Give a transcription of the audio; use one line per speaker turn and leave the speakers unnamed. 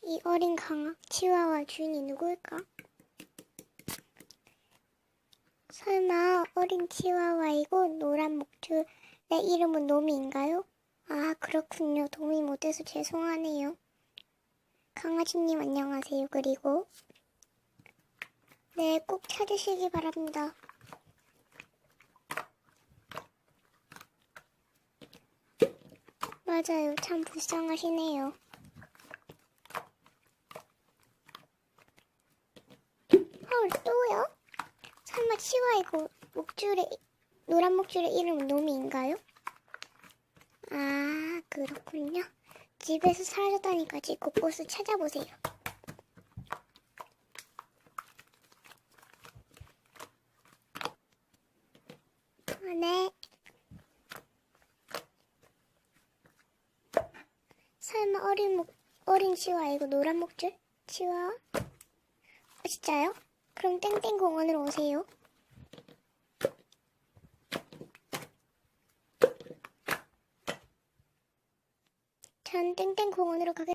이 어린 강아 치와와 주인이 누구일까? 설마 어린 치와와이고 노란 목줄의 이름은 노미인가요? 아, 그렇군요. 도움이 못해서 죄송하네요. 강아지님 안녕하세요. 그리고 네, 꼭 찾으시기 바랍니다. 맞아요. 참 불쌍하시네요. 헐, 또요? 설마 치와이고 노란 목줄의 이름은 노미인가요? 아, 그렇군요. 집에서 사라졌다니까 집 곳곳을 찾아보세요. 네. 설마 어린 치와이고 노란 목줄? 치와? 진짜요? 그럼 땡땡 공원으로 오세요. 전 땡땡 공원으로 가겠습니다.